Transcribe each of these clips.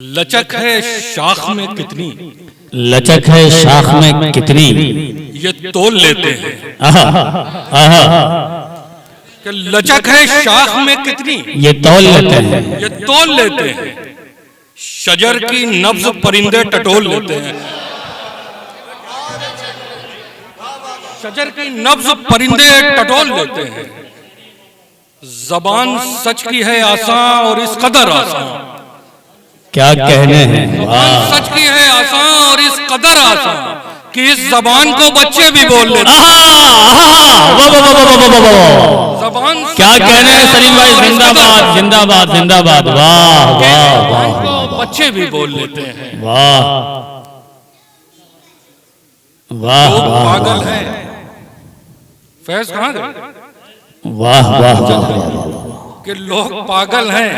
लचक है शाख में कितनी, लचक है शाख में कितनी, ये तोल लेते हैं। आहा, आहा, कि लचक है शाख में कितनी, ये तोल लेते हैं, ये तोल लेते हैं। शजर की नब्ज परिंदे टटोल लेते हैं। शजर की नब्ज परिंदे टटोल लेते हैं। जबान सच की है आसान और इस कदर आसान, क्या कहने हैं। जबान सच की है आसान और इस कदर आसान कि इस जबान को बच्चे भी बोल लेते हैं। जबान क्या कहने हैं सलीम भाई, जिंदाबाद जिंदाबाद जिंदाबाद। वाह वाह वाह, को बच्चे भी बोल लेते हैं। वाह वाह लोग वाह, पागल हैं। फैज कहाँ गए? वाह वाह वाह, कि लोग पागल हैं,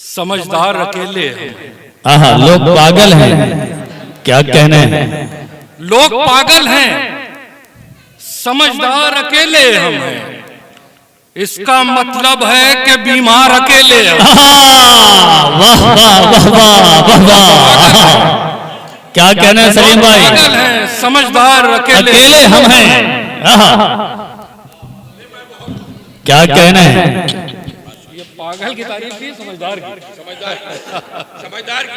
समझदार अकेले हैं। आहा, लोग पागल हैं, क्या कहने हैं। लोग पागल हैं, समझदार अकेले हम हैं। इसका मतलब है कि बीमार अकेले हैं। वाह वाह वाह वाह वाह, क्या कहने हैं सलीम भाई। पागल हैं, समझदार अकेले हम हैं। क्या कहने हैं। ये पागल की तारीफ की, समझदार की, समझदार की।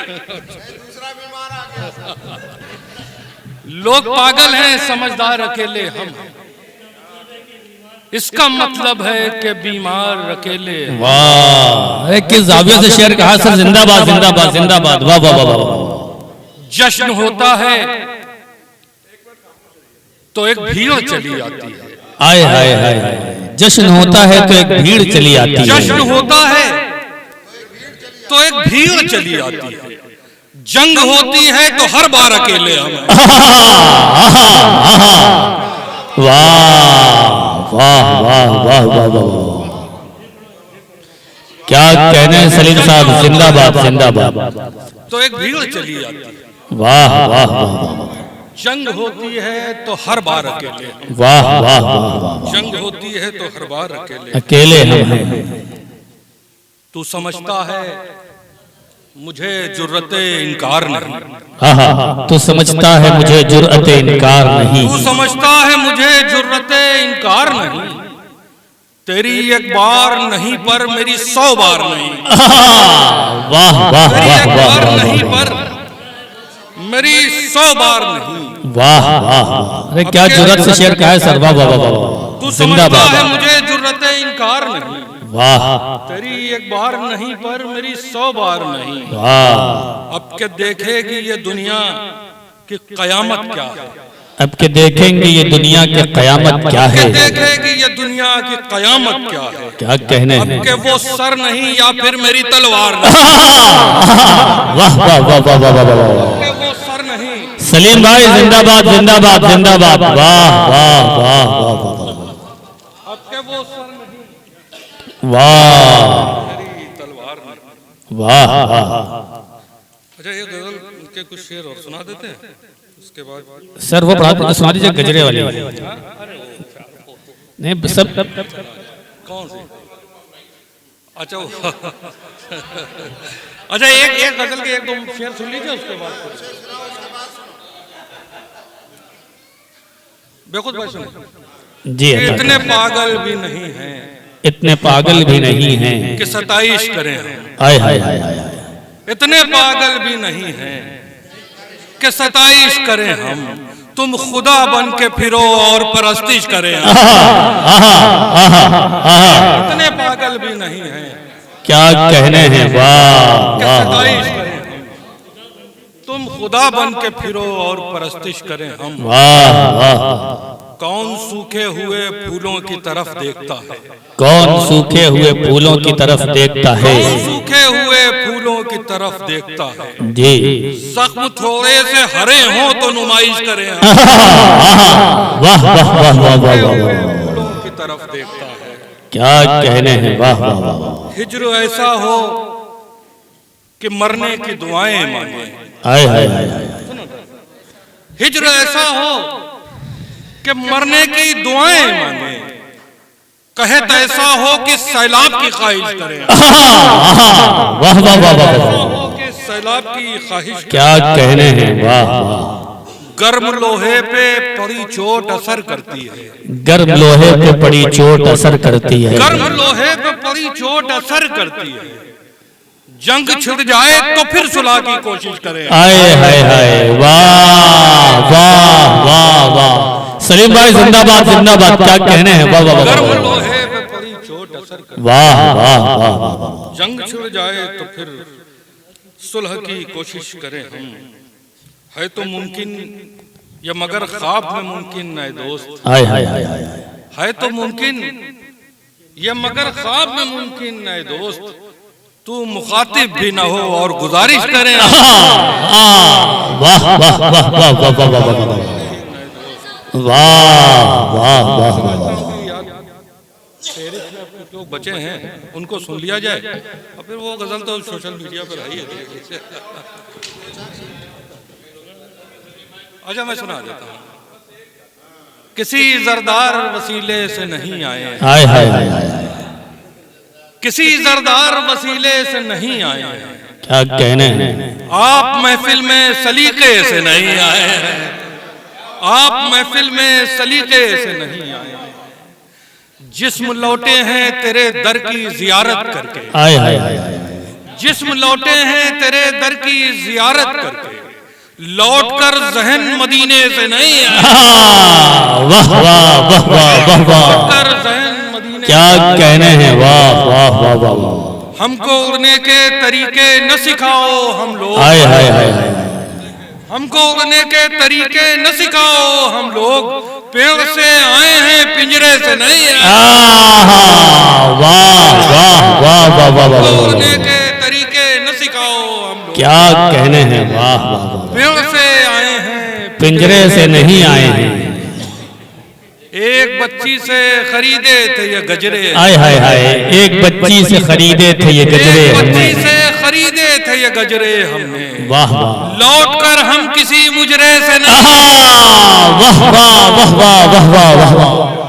लोग पागल हैं, समझदार अकेले हम। इसका मतलब है कि बीमार अकेले। वाह, किस जाविये से शेर कहा सर। जिंदाबाद जिंदाबाद जिंदाबाद। वाह वाह वाह वाह। जश्न होता है तो एक भीड़ चली आती है। आए हाय हाय, जश्न होता है तो एक भीड़ चली आती है। जश्न होता है तो एक भीड़ चली आती है। जंग होती है तो हर बार अकेले हम। वाह वाह वाह वाह वाह वाह, क्या कहने हैं सलीम साहब। जिंदाबाद जिंदाबाद। तो एक भीड़ चली आती है। वाह वाह वाह, जंग होती है तो हर बार अकेले। वाह वाह वाह, जंग होती है तो हर बार अकेले। अकेले हम हैं। तू समझता है मुझे जुर्रते इनकार नहीं। हाँ, तू समझता है मुझे जुर्रते इनकार नहीं। तू समझता है मुझे जुर्रते इनकार नहीं। तेरी एक बार नहीं पर मेरी 100 बार नहीं। वाह वाह तेरी वाह एक वाह बार वाह, नहीं पर मेरी 100 बार नहीं। वाह वाह। अरे क्या जुर्रत से शेर कहा है सर। वाह वाह वाह वाह, तू समझता है जिंदाबाद। मुझे जुर्रते इनकार नहीं। वाह तेरी एक बार नहीं पर मेरी 100 बार नहीं। वाह। अब के देखेगी ये दुनिया कि कयामत क्या है। अब के देखेंगे ये दुनिया की कयामत क्या है। देखेगी ये दुनिया की कयामत क्या है। क्या कहने अब हैं। के वो सर नहीं या फिर मेरी तलवार नहीं। वाह वाह वाह वाह वाह वाह वाह। के वो सर नहीं। सलीम भाई जिंदाबाद जिंदाबाद जिंदाबाद। वाह वाह वाह वाह, अब के वो सर नहीं, वाह मेरी तलवार नहीं। वाह वाह। अच्छा, ये गजल के कुछ शेर और सुना देते हैं, उसके बाद सर वो पढ़ा सुना दीजिए गजरे वाली। नहीं सब कौन सी? अच्छा अच्छा, एक गजल के एक दो शेर सुन लीजिए, उसके बाद बेखुद भाई सुने। जी। इतने पागल भी नहीं हैं इतने पागल भी नहीं हैं कि सताइश करें हम। आय हाय हाय हाय। इतने पागल भी नहीं हैं कि सताइश करें हम। तुम खुदा बन के फिरो और परस्तिश करें हम। इतने पागल भी नहीं हैं क्या कहने हैं। वाह कि वाह सताइश करें हम। तुम खुदा बन के फिरो और परस्तिश करें हम। वाह वाह। कौन सूखे हुए फूलों की तरफ देखता है। कौन सूखे हुए फूलों की तरफ देखता है। कौन सूखे हुए फूलों की तरफ देखता है। जी। जख्म थोड़े से हरे हों तो नुमाइश करें हम। वाह वाह वाह वाह वाह वाह, फूलों की तरफ देखता है। क्या कहने हैं। वाह वाह वाह। हिज्र ऐसा हो कि मरने की दुआएं मांगे। आय हाय हाय हाय। हिज्र ऐसा हो कि मरने की दुआएं मांगे। कहत ऐसा हो कि सैलाब की ख्वाहिश करें। वाह वाह वाह वाह, हो कि सैलाब की ख्वाहिश क्या कहने हैं, वाह वाह। गर्म लोहे पे पड़ी चोट असर करती है। गर्म लोहे पे पड़ी चोट असर करती है। गर्म लोहे पे पड़ी चोट असर करती है। जंग छिड़ जाए तो फिर सुलह की कोशिश करें। आए हाय हाय, वाह वाह वाह वाह। सलीम भाई जिंदाबाद जिंदाबाद, क्या कहने हैं, वाह वाह गर्म वाह, लोहे पे पड़ी चोट असर करती वाह वाह वाह वाह। है। जंग छिड़ जाए तो फिर सुलह की कोशिश करें हम। है तो मुमकिन ये मगर ख्वाब में मुमकिन है दोस्त। हाय हाय हाय हाय, है तो मुमकिन ये मगर ख्वाब में मुमकिन है दोस्त। तू मुखातिब भी न हो और गुजारिश करें। वाह वाह वाह वाह वाह वाह वाह वाह वाह वाह वाह। लोग बचे हैं उनको सुन लिया जाए और फिर वो गजल तो सोशल मीडिया पर आई है। अच्छा मैं सुना देता हूँ। किसी जरदार वसीले से नहीं आए, हाय हाय हाय हाय, किसी जरदार वसीले से नहीं आए हैं। क्या कहने हैं, आप महफिल में सलीके से नहीं आए हैं। आप महफिल में सलीके से नहीं आए हैं। जिस्म लौटे हैं तेरे दर की जियारत करके। हाय हाय हाय, जिस्म लौटे हैं तेरे दर की जियारत करके। लौटकर जहन मदीने से नहीं आए। वाह वाह वाह वाह वाह वाह, लौटकर जहन मदीने। क्या कहने हैं, वाह वाह वाह वाह वाह। हमको उड़ने के तरीके न सिखाओ हम लोग। हाय हाय हाय हाय, हमको उड़ने के तरीके न सिखाओ हम लोग। पेड़ से आए हैं पिंजरे से नहीं आए। वाह वाह वाह वाह वाह वाह, उड़ने के तरीके न सिखाओ हम लोग। क्या कहने हैं, वाह वाह वाह। पेड़ से आए हैं पिंजरे से नहीं आए हैं। एक बच्ची से खरीदे थे ये गजरे। हाय हाय हाय, एक बच्ची से खरीदे थे ये गजरे एक हमने। बच्ची से खरीदे थे ये गजरे हमने। वाह वाह, लौट कर हम किसी मुजरे से नहीं। वाह वाह वाह वाह वाह वाह वाह।